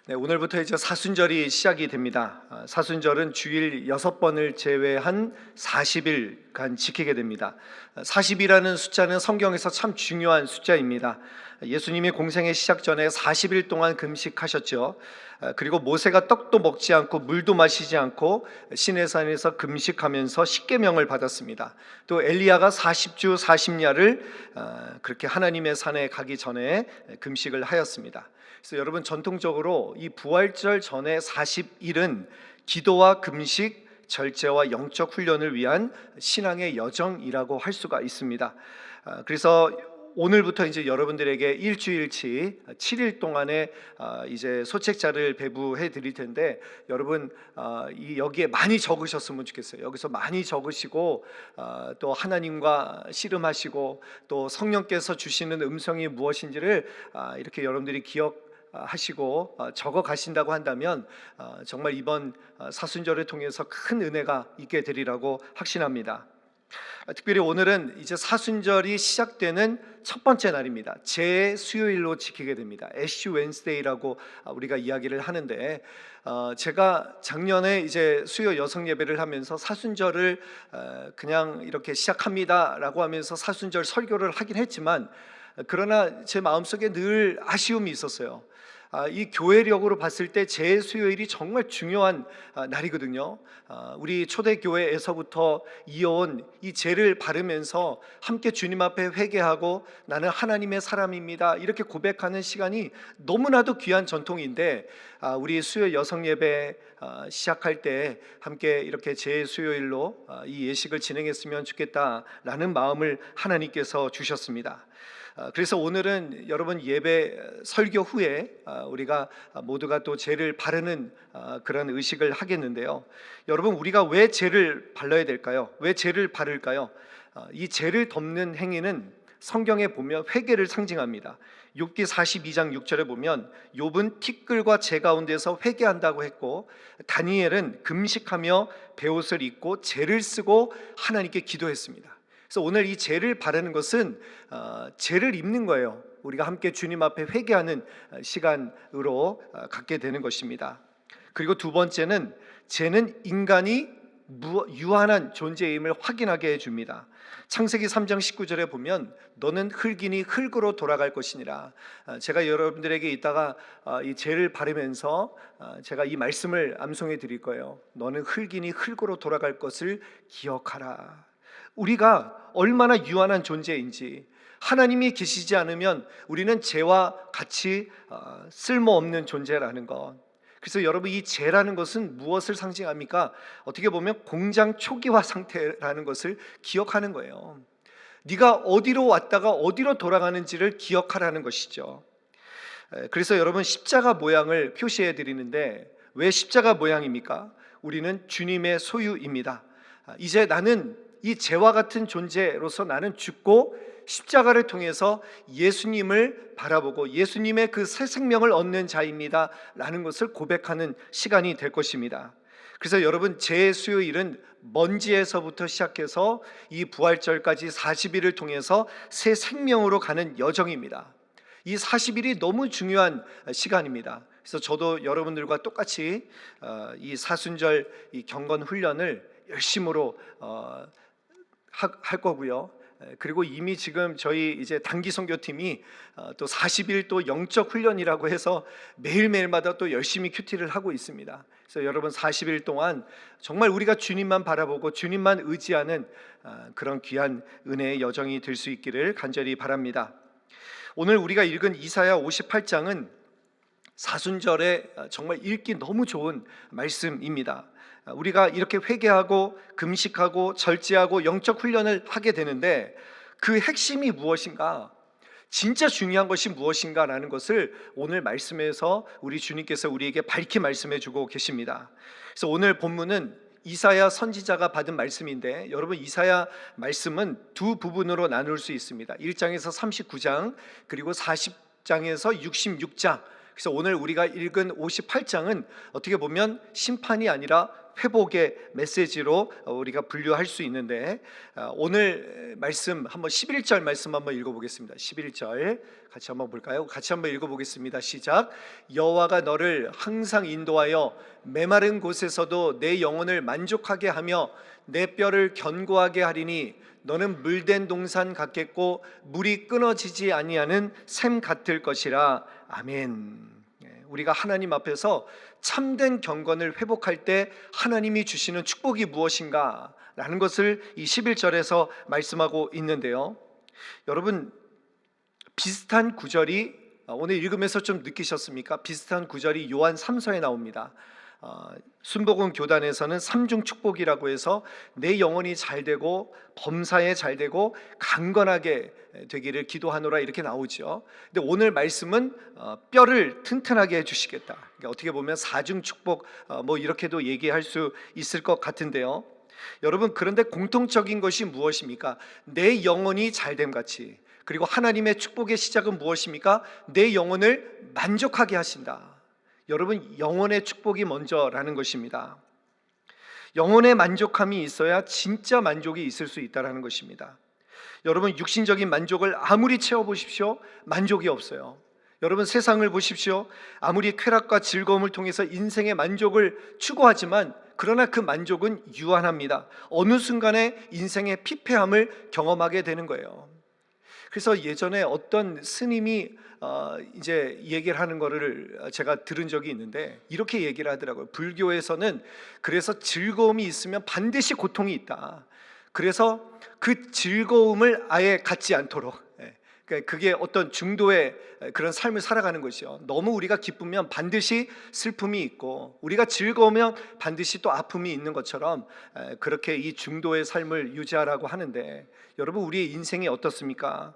네, 오늘부터 이제 사순절이 시작이 됩니다. 사순절은 주일 6번을 제외한 40일간 지키게 됩니다. 40이라는 숫자는 성경에서 참 중요한 숫자입니다. 예수님이 공생의 시작 전에 40일 동안 금식하셨죠. 그리고 모세가 떡도 먹지 않고 물도 마시지 않고 시내산에서 금식하면서 십계명을 받았습니다. 또 엘리야가 40주 40야를 그렇게 하나님의 산에 가기 전에 금식을 하였습니다. 그래서 여러분, 전통적으로 이 부활절 전에 40일은 기도와 금식, 절제와 영적 훈련을 위한 신앙의 여정이라고 할 수가 있습니다. 그래서 오늘부터 이제 여러분들에게 일주일치 7일 동안의 이제 소책자를 배부해 드릴 텐데, 여러분 여기에 많이 적으셨으면 좋겠어요. 여기서 많이 적으시고 또 하나님과 씨름하시고 또 성령께서 주시는 음성이 무엇인지를 이렇게 여러분들이 기억하시고 적어 가신다고 한다면 정말 이번 사순절을 통해서 큰 은혜가 있게 되리라고 확신합니다. 특별히 오늘은 이제 사순절이 시작되는 첫 번째 날입니다. 제 수요일로 지키게 됩니다. 애쉬 웬스데이라고 우리가 이야기를 하는데, 제가 작년에 이제 수요 여성 예배를 하면서 사순절을 그냥 이렇게 시작합니다라고 하면서 사순절 설교를 하긴 했지만, 그러나 제 마음속에 늘 아쉬움이 있었어요. 이 교회력으로 봤을 때 제 수요일이 정말 중요한 날이거든요. 우리 초대교회에서부터 이어온 이 제를 바르면서 함께 주님 앞에 회개하고 나는 하나님의 사람입니다 이렇게 고백하는 시간이 너무나도 귀한 전통인데, 우리 수요 여성 예배 시작할 때 함께 이렇게 제 수요일로 이 예식을 진행했으면 좋겠다라는 마음을 하나님께서 주셨습니다. 그래서 오늘은 여러분 예배 설교 후에 우리가 모두가 또 제를 바르는 그런 의식을 하겠는데요. 여러분, 우리가 왜 제를 발라야 될까요? 왜 제를 바를까요? 이 제를 덮는 행위는 성경에 보면 회개를 상징합니다. 욥기 42장 6절에 보면 욥은 티끌과 재 가운데서 회개한다고 했고, 다니엘은 금식하며 베옷을 입고 제를 쓰고 하나님께 기도했습니다. 그래서 오늘 이 제를 바르는 것은 제를 입는 거예요. 우리가 함께 주님 앞에 회개하는 시간으로 갖게 되는 것입니다. 그리고 두 번째는, 제는 인간이 유한한 존재임을 확인하게 해줍니다. 창세기 3장 19절에 보면 너는 흙이니 흙으로 돌아갈 것이니라. 제가 여러분들에게 이따가 이 제를 바르면서 제가 이 말씀을 암송해 드릴 거예요. 너는 흙이니 흙으로 돌아갈 것을 기억하라. 우리가 얼마나 유한한 존재인지, 하나님이 계시지 않으면 우리는 죄와 같이 쓸모없는 존재라는 것. 그래서 여러분, 이 죄라는 것은 무엇을 상징합니까? 어떻게 보면 공장 초기화 상태라는 것을 기억하는 거예요. 네가 어디로 왔다가 어디로 돌아가는지를 기억하라는 것이죠. 그래서 여러분, 십자가 모양을 표시해 드리는데, 왜 십자가 모양입니까? 우리는 주님의 소유입니다. 이제 나는 이 죄와 같은 존재로서 나는 죽고 십자가를 통해서 예수님을 바라보고 예수님의 그 새 생명을 얻는 자입니다 라는 것을 고백하는 시간이 될 것입니다. 그래서 여러분, 제 수요일은 먼지에서부터 시작해서 이 부활절까지 40일을 통해서 새 생명으로 가는 여정입니다. 이 40일이 너무 중요한 시간입니다. 그래서 저도 여러분들과 똑같이 이 사순절 이 경건 훈련을 열심으로 할 거고요. 그리고 이미 지금 저희 이제 단기 선교팀이 또 40일 또 영적 훈련이라고 해서 매일매일마다 또 열심히 큐티를 하고 있습니다. 그래서 여러분, 40일 동안 정말 우리가 주님만 바라보고 주님만 의지하는 그런 귀한 은혜의 여정이 될 수 있기를 간절히 바랍니다. 오늘 우리가 읽은 이사야 58장은 사순절에 정말 읽기 너무 좋은 말씀입니다. 우리가 이렇게 회개하고 금식하고 절제하고 영적 훈련을 하게 되는데, 그 핵심이 무엇인가, 진짜 중요한 것이 무엇인가라는 것을 오늘 말씀에서 우리 주님께서 우리에게 밝히 말씀해 주고 계십니다. 그래서 오늘 본문은 이사야 선지자가 받은 말씀인데, 여러분, 이사야 말씀은 두 부분으로 나눌 수 있습니다. 1장에서 39장 그리고 40장에서 66장. 그래서 오늘 우리가 읽은 58장은 어떻게 보면 심판이 아니라 회복의 메시지로 우리가 분류할 수 있는데, 오늘 말씀 한번 11절 말씀 한번 읽어보겠습니다. 11절 같이 한번 볼까요? 같이 한번 읽어보겠습니다. 시작. 여호와가 너를 항상 인도하여 메마른 곳에서도 내 영혼을 만족하게 하며 내 뼈를 견고하게 하리니 너는 물된 동산 같겠고 물이 끊어지지 아니하는 샘 같을 것이라. 아멘. 우리가 하나님 앞에서 참된 경건을 회복할 때 하나님이 주시는 축복이 무엇인가 라는 것을 이 11절에서 말씀하고 있는데요, 여러분, 비슷한 구절이 오늘 읽으면서 좀 느끼셨습니까? 비슷한 구절이 요한 3서에 나옵니다. 순복음 교단에서는 삼중 축복이라고 해서 내 영혼이 잘 되고 범사에 잘 되고 강건하게 되기를 기도하노라 이렇게 나오죠. 근데 오늘 말씀은 뼈를 튼튼하게 해주시겠다. 그러니까 어떻게 보면 사중 축복 뭐 이렇게도 얘기할 수 있을 것 같은데요, 여러분, 그런데 공통적인 것이 무엇입니까? 내 영혼이 잘됨 같이, 그리고 하나님의 축복의 시작은 무엇입니까? 내 영혼을 만족하게 하신다. 여러분, 영혼의 축복이 먼저라는 것입니다. 영혼의 만족함이 있어야 진짜 만족이 있을 수 있다는 것입니다. 여러분, 육신적인 만족을 아무리 채워보십시오, 만족이 없어요. 여러분, 세상을 보십시오. 아무리 쾌락과 즐거움을 통해서 인생의 만족을 추구하지만 그러나 그 만족은 유한합니다. 어느 순간에 인생의 피폐함을 경험하게 되는 거예요. 그래서 예전에 어떤 스님이 이제 얘기를 하는 거를 제가 들은 적이 있는데, 이렇게 얘기를 하더라고요. 불교에서는 그래서 즐거움이 있으면 반드시 고통이 있다. 그래서 그 즐거움을 아예 갖지 않도록, 그게 어떤 중도의 그런 삶을 살아가는 것이요. 너무 우리가 기쁘면 반드시 슬픔이 있고, 우리가 즐거우면 반드시 또 아픔이 있는 것처럼 그렇게 이 중도의 삶을 유지하라고 하는데, 여러분, 우리의 인생이 어떻습니까?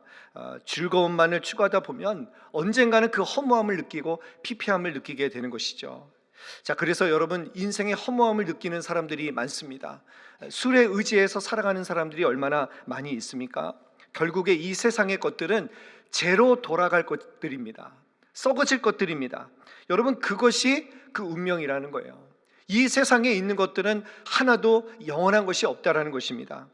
즐거움만을 추구하다 보면 언젠가는 그 허무함을 느끼고 피폐함을 느끼게 되는 것이죠. 자, 그래서 여러분, 인생의 허무함을 느끼는 사람들이 많습니다. 술에 의지해서 살아가는 사람들이 얼마나 많이 있습니까? 결국에 이 세상의 것들은 재로 돌아갈 것들입니다. 썩어질 것들입니다. 여러분, 그것이 그 운명이라는 거예요. 이 세상에 있는 것들은 하나도 영원한 것이 없다라는 것입니다.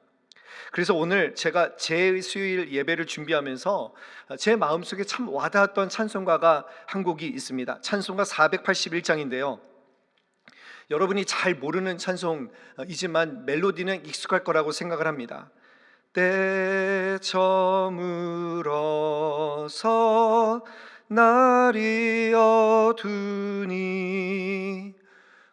그래서 오늘 제가 제수일 예배를 준비하면서 제 마음속에 참 와닿았던 찬송가가 한 곡이 있습니다. 찬송가 481장인데요, 여러분이 잘 모르는 찬송이지만 멜로디는 익숙할 거라고 생각을 합니다. 때 저물어서 날이 어두니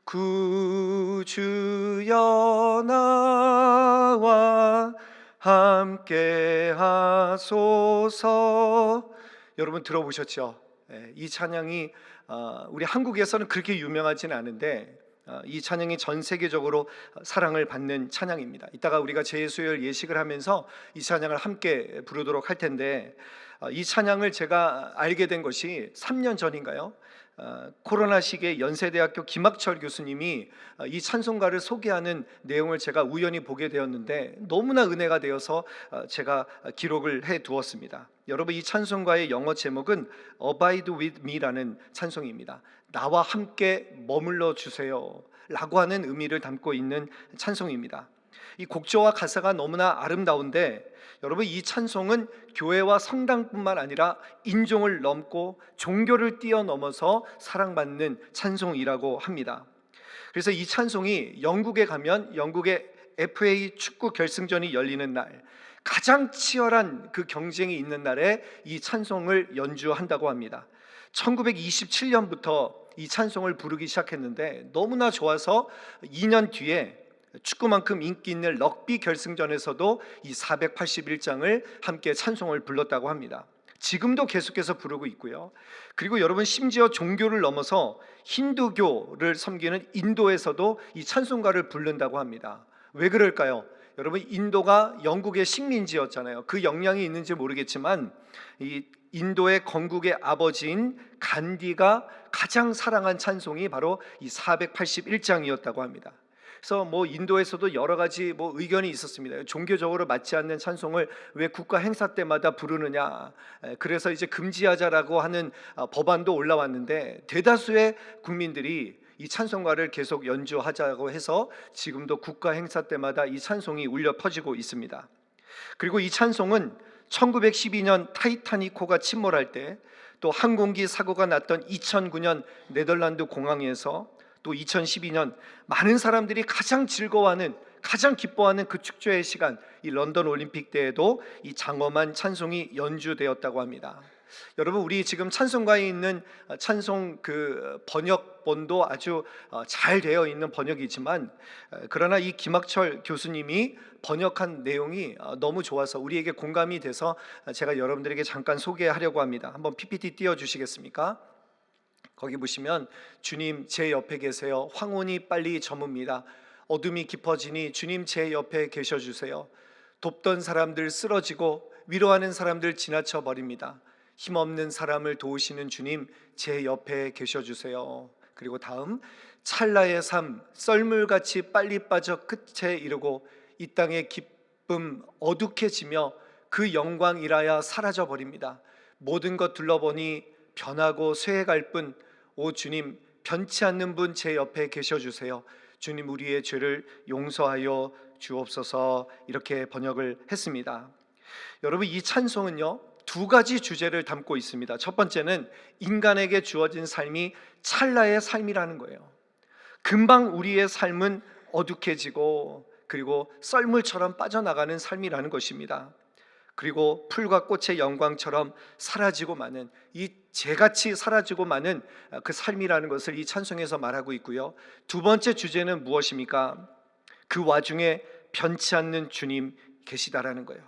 구주여 나와 함께 하소서. 여러분 들어보셨죠? 이 찬양이 우리 한국에서는 그렇게 유명하지는 않은데 이 찬양이 전 세계적으로 사랑을 받는 찬양입니다. 이따가 우리가 제수요일 예식을 하면서 이 찬양을 함께 부르도록 할 텐데, 이 찬양을 제가 알게 된 것이 3년 전인가요? 코로나 시기에 연세대학교 김학철 교수님이 이 찬송가를 소개하는 내용을 제가 우연히 보게 되었는데 너무나 은혜가 되어서 제가 기록을 해 두었습니다. 여러분, 이 찬송가의 영어 제목은 Abide with me라는 찬송입니다. 나와 함께 머물러 주세요 라고 하는 의미를 담고 있는 찬송입니다. 이 곡조와 가사가 너무나 아름다운데, 여러분, 이 찬송은 교회와 성당뿐만 아니라 인종을 넘고 종교를 뛰어넘어서 사랑받는 찬송이라고 합니다. 그래서 이 찬송이 영국에 가면 영국의 FA 축구 결승전이 열리는 날, 가장 치열한 그 경쟁이 있는 날에 이 찬송을 연주한다고 합니다. 1927년부터 이 찬송을 부르기 시작했는데 너무나 좋아서 2년 뒤에 축구만큼 인기 있는 럭비 결승전에서도 이 481장을 함께 찬송을 불렀다고 합니다. 지금도 계속해서 부르고 있고요. 그리고 여러분, 심지어 종교를 넘어서 힌두교를 섬기는 인도에서도 이 찬송가를 부른다고 합니다. 왜 그럴까요? 여러분, 인도가 영국의 식민지였잖아요. 그 영향이 있는지 모르겠지만 이 인도의 건국의 아버지인 간디가 가장 사랑한 찬송이 바로 이 481장이었다고 합니다. 그래서 인도에서도 여러 가지 의견이 있었습니다. 종교적으로 맞지 않는 찬송을 왜 국가 행사 때마다 부르느냐. 그래서 이제 금지하자라고 하는 법안도 올라왔는데 대다수의 국민들이 이 찬송가를 계속 연주하자고 해서 지금도 국가 행사 때마다 이 찬송이 울려 퍼지고 있습니다. 그리고 이 찬송은 1912년 타이타닉호가 침몰할 때, 또 항공기 사고가 났던 2009년 네덜란드 공항에서, 또 2012년 많은 사람들이 가장 즐거워하는, 가장 기뻐하는 그 축제의 시간, 이 런던 올림픽 때에도 이 장엄한 찬송이 연주되었다고 합니다. 여러분, 우리 지금 찬송가에 있는 찬송 그 번역본도 아주 잘 되어 있는 번역이지만, 그러나 이 김학철 교수님이 번역한 내용이 너무 좋아서 우리에게 공감이 돼서 제가 여러분들에게 잠깐 소개하려고 합니다. 한번 PPT 띄워주시겠습니까? 거기 보시면 주님 제 옆에 계세요. 황혼이 빨리 저뭅니다. 어둠이 깊어지니 주님 제 옆에 계셔주세요. 돕던 사람들 쓰러지고 위로하는 사람들 지나쳐 버립니다. 힘없는 사람을 도우시는 주님 제 옆에 계셔주세요. 그리고 다음, 찰나의 삶 썰물같이 빨리 빠져 끝에 이르고 이 땅의 기쁨 어둑해지며 그 영광이라야 사라져 버립니다. 모든 것 둘러보니 변하고 쇠해갈 뿐, 오 주님 변치 않는 분 제 옆에 계셔주세요. 주님 우리의 죄를 용서하여 주옵소서. 이렇게 번역을 했습니다. 여러분, 이 찬송은요 두 가지 주제를 담고 있습니다. 첫 번째는 인간에게 주어진 삶이 찰나의 삶이라는 거예요. 금방 우리의 삶은 어둑해지고 그리고 썰물처럼 빠져나가는 삶이라는 것입니다. 그리고 풀과 꽃의 영광처럼 사라지고 마는, 이 재같이 사라지고 마는 그 삶이라는 것을 이 찬송에서 말하고 있고요. 두 번째 주제는 무엇입니까? 그 와중에 변치 않는 주님 계시다라는 거예요.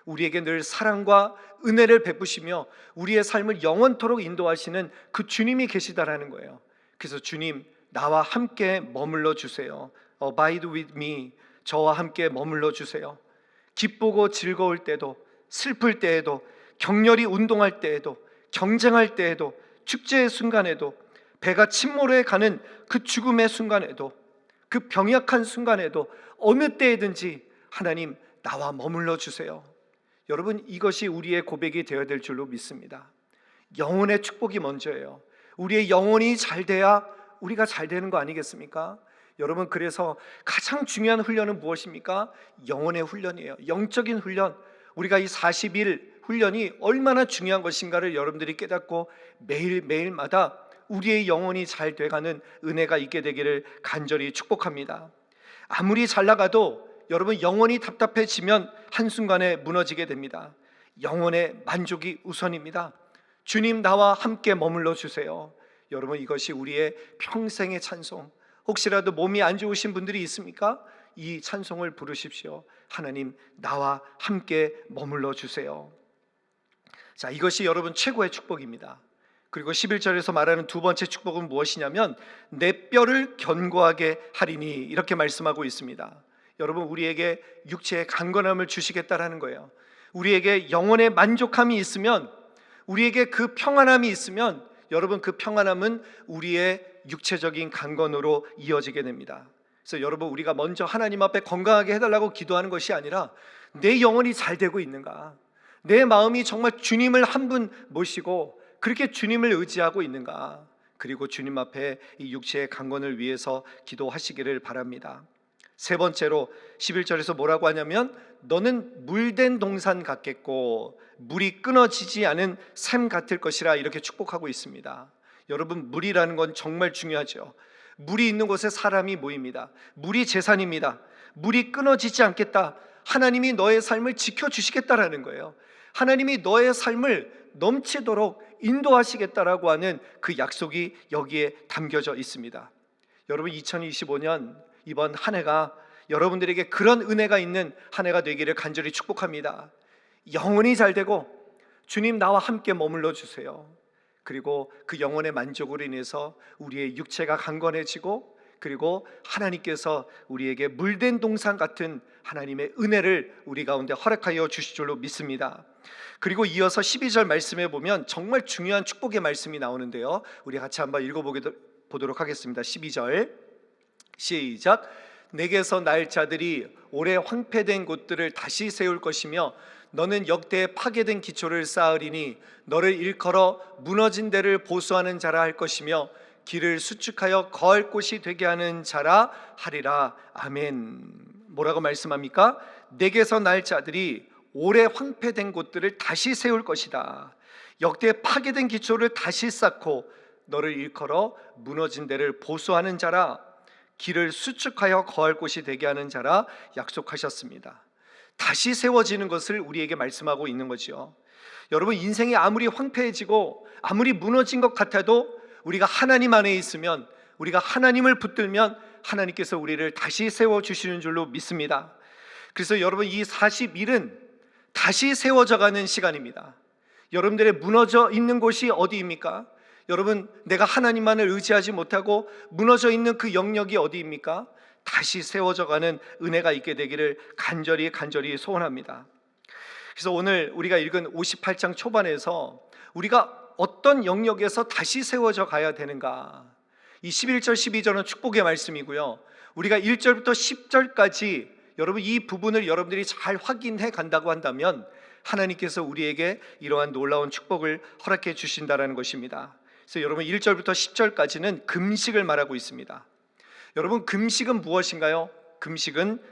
우리에게 늘 사랑과 은혜를 베푸시며 우리의 삶을 영원토록 인도하시는 그 주님이 계시다라는 거예요. 그래서 주님 나와 함께 머물러 주세요. Abide with me. 저와 함께 머물러 주세요. 기쁘고 즐거울 때도, 슬플 때에도, 격렬히 운동할 때에도, 경쟁할 때에도, 축제의 순간에도, 배가 침몰해 가는 그 죽음의 순간에도, 그 병약한 순간에도, 어느 때에든지 하나님 나와 머물러 주세요. 여러분, 이것이 우리의 고백이 되어야 될 줄로 믿습니다. 영혼의 축복이 먼저예요. 우리의 영혼이 잘 돼야 우리가 잘 되는 거 아니겠습니까? 여러분, 그래서 가장 중요한 훈련은 무엇입니까? 영혼의 훈련이에요. 영적인 훈련. 우리가 이 40일 훈련이 얼마나 중요한 것인가를 여러분들이 깨닫고 매일매일마다 우리의 영혼이 잘 돼가는 은혜가 있게 되기를 간절히 축복합니다. 아무리 잘 나가도 여러분, 영혼이 답답해지면 한순간에 무너지게 됩니다. 영혼의 만족이 우선입니다. 주님 나와 함께 머물러 주세요. 여러분, 이것이 우리의 평생의 찬송. 혹시라도 몸이 안 좋으신 분들이 있습니까? 이 찬송을 부르십시오. 하나님 나와 함께 머물러 주세요. 자, 이것이 여러분 최고의 축복입니다. 그리고 11절에서 말하는 두 번째 축복은 무엇이냐면 내 뼈를 견고하게 하리니, 이렇게 말씀하고 있습니다. 여러분, 우리에게 육체의 강건함을 주시겠다라는 거예요. 우리에게 영혼의 만족함이 있으면, 우리에게 그 평안함이 있으면, 여러분 그 평안함은 우리의 육체적인 강건으로 이어지게 됩니다. 그래서 여러분, 우리가 먼저 하나님 앞에 건강하게 해달라고 기도하는 것이 아니라 내 영혼이 잘 되고 있는가, 내 마음이 정말 주님을 한 분 모시고 그렇게 주님을 의지하고 있는가, 그리고 주님 앞에 이 육체의 강건을 위해서 기도하시기를 바랍니다. 세 번째로 11절에서 뭐라고 하냐면 너는 물된 동산 같겠고 물이 끊어지지 않은 샘 같을 것이라, 이렇게 축복하고 있습니다. 여러분, 물이라는 건 정말 중요하죠. 물이 있는 곳에 사람이 모입니다. 물이 재산입니다. 물이 끊어지지 않겠다. 하나님이 너의 삶을 지켜주시겠다라는 거예요. 하나님이 너의 삶을 넘치도록 인도하시겠다라고 하는 그 약속이 여기에 담겨져 있습니다. 여러분, 2025년 이번 한 해가 여러분들에게 그런 은혜가 있는 한 해가 되기를 간절히 축복합니다. 영혼이 잘 되고 주님 나와 함께 머물러 주세요. 그리고 그 영혼의 만족으로 인해서 우리의 육체가 강건해지고, 그리고 하나님께서 우리에게 물된 동산 같은 하나님의 은혜를 우리 가운데 허락하여 주실 줄로 믿습니다. 그리고 이어서 12절 말씀에 보면 정말 중요한 축복의 말씀이 나오는데요, 우리 같이 한번 읽어보도록 하겠습니다. 12절 시작. 내게서 날 자들이 오래 황폐된 곳들을 다시 세울 것이며 너는 역대 파괴된 기초를 쌓으리니 너를 일컬어 무너진 데를 보수하는 자라 할 것이며 길을 수축하여 거할 곳이 되게 하는 자라 하리라. 아멘. 뭐라고 말씀합니까? 내게서 날 자들이 오래 황폐된 곳들을 다시 세울 것이다. 역대 파괴된 기초를 다시 쌓고 너를 일컬어 무너진 데를 보수하는 자라. 길을 수축하여 거할 곳이 되게 하는 자라 약속하셨습니다. 다시 세워지는 것을 우리에게 말씀하고 있는 거죠. 여러분, 인생이 아무리 황폐해지고 아무리 무너진 것 같아도 우리가 하나님 안에 있으면, 우리가 하나님을 붙들면 하나님께서 우리를 다시 세워주시는 줄로 믿습니다. 그래서 여러분, 이 40일은 다시 세워져가는 시간입니다. 여러분들의 무너져 있는 곳이 어디입니까? 여러분, 내가 하나님만을 의지하지 못하고 무너져 있는 그 영역이 어디입니까? 다시 세워져가는 은혜가 있게 되기를 간절히 소원합니다. 그래서 오늘 우리가 읽은 58장 초반에서 우리가 어떤 영역에서 다시 세워져 가야 되는가, 이 11절 12절은 축복의 말씀이고요, 우리가 1절부터 10절까지 여러분 이 부분을 여러분들이 잘 확인해 간다고 한다면 하나님께서 우리에게 이러한 놀라운 축복을 허락해 주신다라는 것입니다. 그래서 여러분 1절부터 10절까지는 금식을 말하고 있습니다. 여러분, 금식은 무엇인가요? 금식은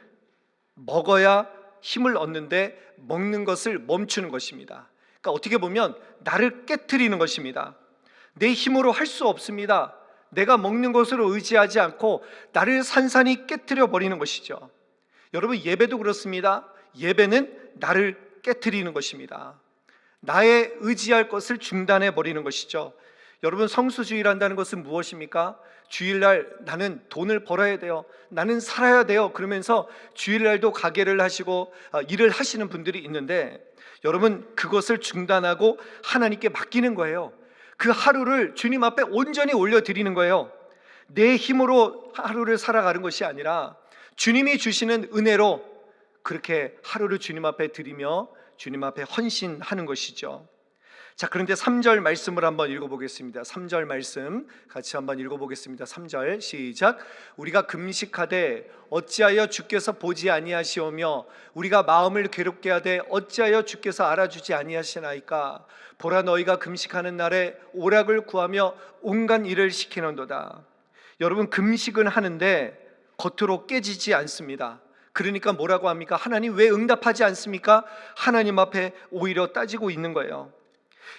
먹어야 힘을 얻는데 먹는 것을 멈추는 것입니다. 그러니까 어떻게 보면 나를 깨트리는 것입니다. 내 힘으로 할 수 없습니다. 내가 먹는 것으로 의지하지 않고 나를 산산이 깨트려 버리는 것이죠. 여러분, 예배도 그렇습니다. 예배는 나를 깨트리는 것입니다. 나의 의지할 것을 중단해 버리는 것이죠. 여러분, 성수주의란다는 것은 무엇입니까? 주일날 나는 돈을 벌어야 돼요, 나는 살아야 돼요, 그러면서 주일날도 가게를 하시고 일을 하시는 분들이 있는데, 여러분, 그것을 중단하고 하나님께 맡기는 거예요. 그 하루를 주님 앞에 온전히 올려드리는 거예요. 내 힘으로 하루를 살아가는 것이 아니라 주님이 주시는 은혜로 그렇게 하루를 주님 앞에 드리며 주님 앞에 헌신하는 것이죠. 자, 그런데 3절 말씀을 한번 읽어보겠습니다. 3절 말씀 같이 한번 읽어보겠습니다. 3절 시작. 우리가 금식하되 어찌하여 주께서 보지 아니하시오며 우리가 마음을 괴롭게 하되 어찌하여 주께서 알아주지 아니하시나이까. 보라, 너희가 금식하는 날에 오락을 구하며 온갖 일을 시키는도다. 여러분, 금식은 하는데 겉으로 깨지지 않습니다. 그러니까 뭐라고 합니까? 하나님 왜 응답하지 않습니까? 하나님 앞에 오히려 따지고 있는 거예요.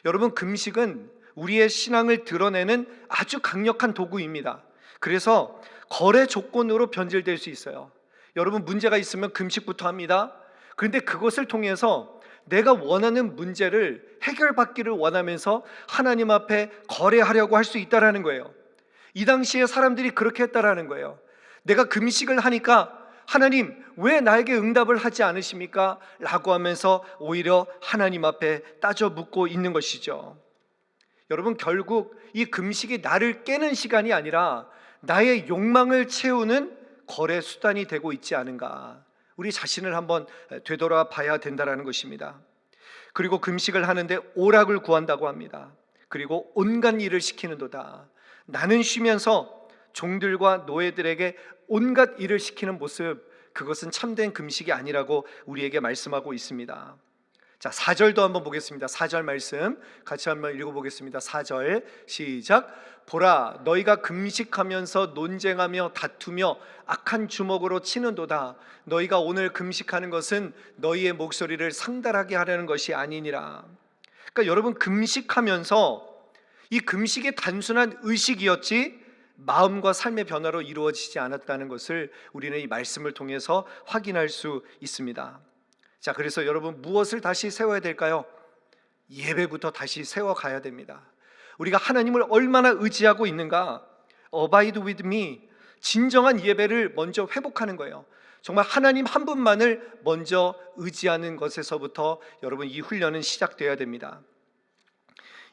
여러분, 금식은 우리의 신앙을 드러내는 아주 강력한 도구입니다. 그래서 거래 조건으로 변질될 수 있어요. 여러분, 문제가 있으면 금식부터 합니다. 그런데 그것을 통해서 내가 원하는 문제를 해결받기를 원하면서 하나님 앞에 거래하려고 할 수 있다는 거예요. 이 당시에 사람들이 그렇게 했다라는 거예요. 내가 금식을 하니까 하나님 왜 나에게 응답을 하지 않으십니까? 라고 하면서 오히려 하나님 앞에 따져 묻고 있는 것이죠. 여러분, 결국 이 금식이 나를 깨는 시간이 아니라 나의 욕망을 채우는 거래 수단이 되고 있지 않은가, 우리 자신을 한번 되돌아봐야 된다는 것입니다. 그리고 금식을 하는데 오락을 구한다고 합니다. 그리고 온갖 일을 시키는도다. 나는 쉬면서 종들과 노예들에게 온갖 일을 시키는 모습, 그것은 참된 금식이 아니라고 우리에게 말씀하고 있습니다. 자, 4절도 한번 보겠습니다. 4절 말씀 같이 한번 읽어보겠습니다. 4절 시작. 보라, 너희가 금식하면서 논쟁하며 다투며 악한 주먹으로 치는도다. 너희가 오늘 금식하는 것은 너희의 목소리를 상달하게 하려는 것이 아니니라. 그러니까 여러분, 금식하면서 이 금식이 단순한 의식이었지 마음과 삶의 변화로 이루어지지 않았다는 것을 우리는 이 말씀을 통해서 확인할 수 있습니다. 자, 그래서 여러분, 무엇을 다시 세워야 될까요? 예배부터 다시 세워가야 됩니다. 우리가 하나님을 얼마나 의지하고 있는가, Abide with me, 진정한 예배를 먼저 회복하는 거예요. 정말 하나님 한 분만을 먼저 의지하는 것에서부터 여러분 이 훈련은 시작되어야 됩니다.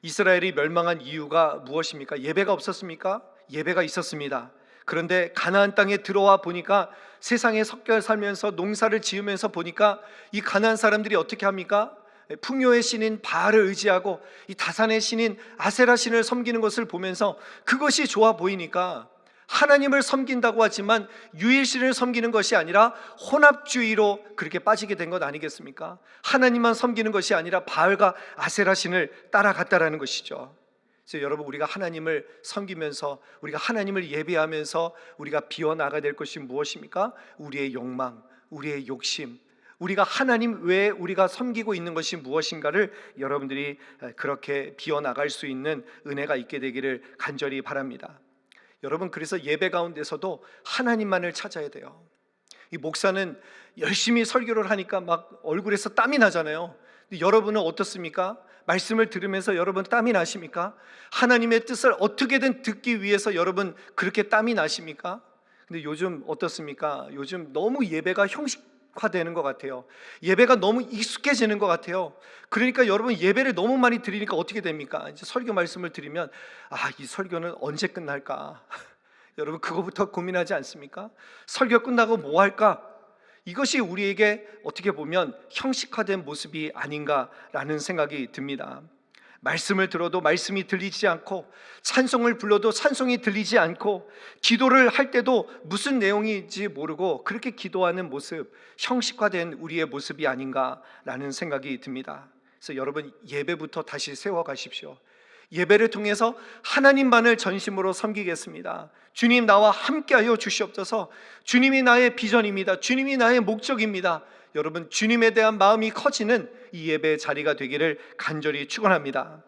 이스라엘이 멸망한 이유가 무엇입니까? 예배가 없었습니까? 예배가 있었습니다. 그런데 가나안 땅에 들어와 보니까 세상에 섞여 살면서 농사를 지으면서 보니까 이 가나안 사람들이 어떻게 합니까? 풍요의 신인 바알을 의지하고 이 다산의 신인 아세라 신을 섬기는 것을 보면서 그것이 좋아 보이니까 하나님을 섬긴다고 하지만 유일신을 섬기는 것이 아니라 혼합주의로 그렇게 빠지게 된 것 아니겠습니까? 하나님만 섬기는 것이 아니라 바알과 아세라 신을 따라갔다라는 것이죠. 그래서 여러분, 우리가 하나님을 섬기면서, 우리가 하나님을 예배하면서 우리가 비워나가야 될 것이 무엇입니까? 우리의 욕망, 우리의 욕심, 우리가 하나님 외에 우리가 섬기고 있는 것이 무엇인가를 여러분들이 그렇게 비워나갈 수 있는 은혜가 있게 되기를 간절히 바랍니다. 여러분, 그래서 예배 가운데서도 하나님만을 찾아야 돼요. 이 목사는 열심히 설교를 하니까 막 얼굴에서 땀이 나잖아요. 근데 여러분은 어떻습니까? 말씀을 들으면서 여러분 땀이 나십니까? 하나님의 뜻을 어떻게든 듣기 위해서 여러분 그렇게 땀이 나십니까? 근데 요즘 어떻습니까? 요즘 너무 예배가 형식화되는 것 같아요. 예배가 너무 익숙해지는 것 같아요. 그러니까 여러분, 예배를 너무 많이 드리니까 어떻게 됩니까? 이제 설교 말씀을 드리면 이 설교는 언제 끝날까? 여러분, 그거부터 고민하지 않습니까? 설교 끝나고 뭐 할까? 이것이 우리에게 어떻게 보면 형식화된 모습이 아닌가라는 생각이 듭니다. 말씀을 들어도 말씀이 들리지 않고, 찬송을 불러도 찬송이 들리지 않고, 기도를 할 때도 무슨 내용인지 모르고 그렇게 기도하는 모습, 형식화된 우리의 모습이 아닌가라는 생각이 듭니다. 그래서 여러분, 예배부터 다시 세워가십시오. 예배를 통해서 하나님만을 전심으로 섬기겠습니다. 주님, 나와 함께하여 주시옵소서. 주님이 나의 비전입니다. 주님이 나의 목적입니다. 여러분, 주님에 대한 마음이 커지는 이 예배의 자리가 되기를 간절히 축원합니다.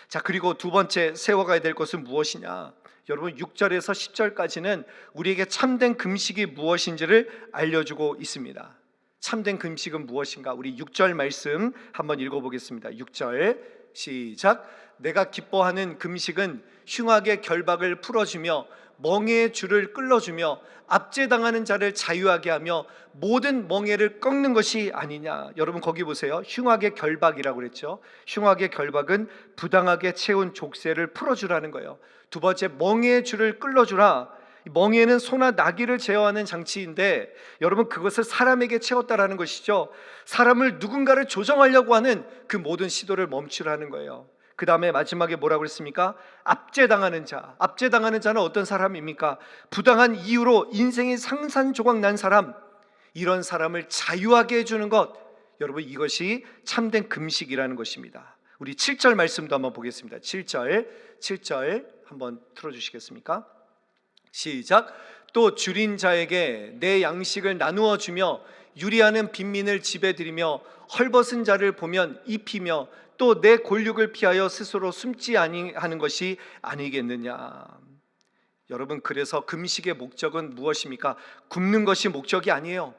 자, 그리고 두 번째 세워가야 될 것은 무엇이냐? 여러분, 6절에서 10절까지는 우리에게 참된 금식이 무엇인지를 알려주고 있습니다. 참된 금식은 무엇인가? 우리 6절 말씀 한번 읽어보겠습니다. 6절 시작. 내가 기뻐하는 금식은 흉악의 결박을 풀어주며 멍에의 줄을 끌어주며 압제당하는 자를 자유하게 하며 모든 멍에를 꺾는 것이 아니냐. 여러분, 거기 보세요. 흉악의 결박이라고 그랬죠. 흉악의 결박은 부당하게 채운 족쇄를 풀어주라는 거예요. 두 번째, 멍에의 줄을 끌어주라. 멍에는 소나 나귀를 제어하는 장치인데 여러분, 그것을 사람에게 채웠다라는 것이죠. 사람을 누군가를 조정하려고 하는 그 모든 시도를 멈추라는 거예요. 그 다음에 마지막에 뭐라고 그랬습니까? 압제당하는 자. 압제당하는 자는 어떤 사람입니까? 부당한 이유로 인생이 상산조각 난 사람, 이런 사람을 자유하게 해주는 것, 여러분, 이것이 참된 금식이라는 것입니다. 우리 7절 말씀도 한번 보겠습니다. 7절 한번 틀어주시겠습니까? 시작. 또 줄인 자에게 내 양식을 나누어 주며 유리하는 빈민을 집에 들이며 헐벗은 자를 보면 입히며 또 내 골육을 피하여 스스로 숨지 아니하는 것이 아니겠느냐. 여러분, 그래서 금식의 목적은 무엇입니까? 굶는 것이 목적이 아니에요.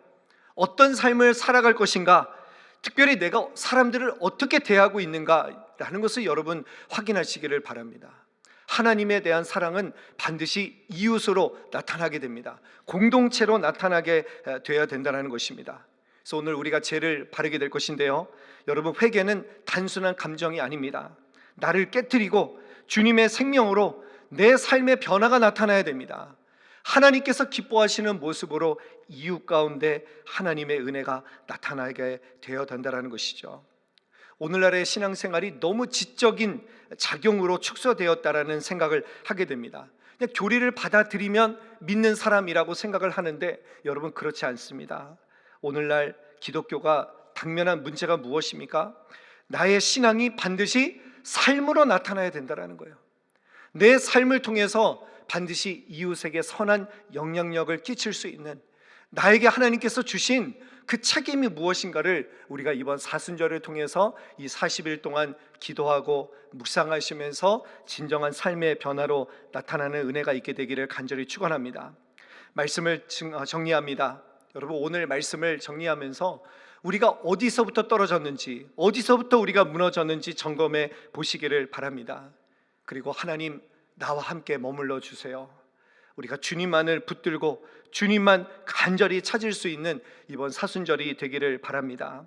어떤 삶을 살아갈 것인가, 특별히 내가 사람들을 어떻게 대하고 있는가라는 것을 여러분 확인하시기를 바랍니다. 하나님에 대한 사랑은 반드시 이웃으로 나타나게 됩니다. 공동체로 나타나게 되어야 된다는 것입니다. 그래서 오늘 우리가 죄를 바르게 될 것인데요, 여러분, 회개는 단순한 감정이 아닙니다. 나를 깨트리고 주님의 생명으로 내 삶의 변화가 나타나야 됩니다. 하나님께서 기뻐하시는 모습으로 이웃 가운데 하나님의 은혜가 나타나게 되어야 된다는 것이죠. 오늘날의 신앙생활이 너무 지적인 작용으로 축소되었다라는 생각을 하게 됩니다. 그냥 교리를 받아들이면 믿는 사람이라고 생각을 하는데 여러분, 그렇지 않습니다. 오늘날 기독교가 당면한 문제가 무엇입니까? 나의 신앙이 반드시 삶으로 나타나야 된다는 거예요. 내 삶을 통해서 반드시 이웃에게 선한 영향력을 끼칠 수 있는, 나에게 하나님께서 주신 그 책임이 무엇인가를 우리가 이번 사순절을 통해서 이 40일 동안 기도하고 묵상하시면서 진정한 삶의 변화로 나타나는 은혜가 있게 되기를 간절히 축원합니다. 말씀을 정리합니다. 여러분, 오늘 말씀을 정리하면서 우리가 어디서부터 떨어졌는지, 어디서부터 우리가 무너졌는지 점검해 보시기를 바랍니다. 그리고 하나님, 나와 함께 머물러 주세요. 우리가 주님만을 붙들고 주님만 간절히 찾을 수 있는 이번 사순절이 되기를 바랍니다.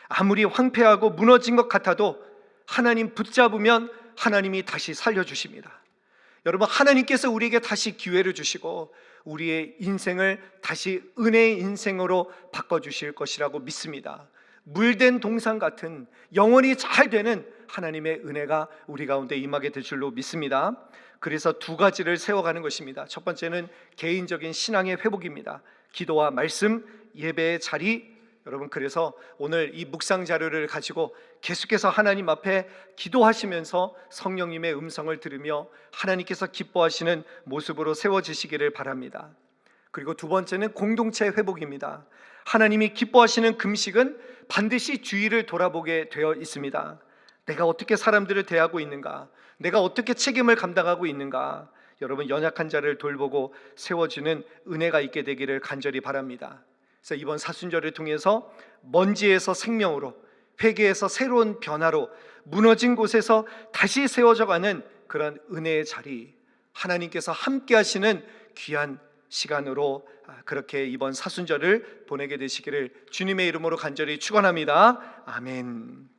아무리 황폐하고 무너진 것 같아도 하나님 붙잡으면 하나님이 다시 살려주십니다. 여러분, 하나님께서 우리에게 다시 기회를 주시고 우리의 인생을 다시 은혜의 인생으로 바꿔주실 것이라고 믿습니다. 물된 동산 같은 영원히 잘 되는 하나님의 은혜가 우리 가운데 임하게 될 줄로 믿습니다. 그래서 두 가지를 세워가는 것입니다. 첫 번째는 개인적인 신앙의 회복입니다. 기도와 말씀, 예배의 자리, 여러분, 그래서 오늘 이 묵상 자료를 가지고 계속해서 하나님 앞에 기도하시면서 성령님의 음성을 들으며 하나님께서 기뻐하시는 모습으로 세워지시기를 바랍니다. 그리고 두 번째는 공동체 회복입니다. 하나님이 기뻐하시는 금식은 반드시 주위를 돌아보게 되어 있습니다. 내가 어떻게 사람들을 대하고 있는가? 내가 어떻게 책임을 감당하고 있는가? 여러분, 연약한 자를 돌보고 세워주는 은혜가 있게 되기를 간절히 바랍니다. 그래서 이번 사순절을 통해서 먼지에서 생명으로, 회개에서 새로운 변화로, 무너진 곳에서 다시 세워져가는 그런 은혜의 자리, 하나님께서 함께 하시는 귀한 시간으로 그렇게 이번 사순절을 보내게 되시기를 주님의 이름으로 간절히 축원합니다. 아멘.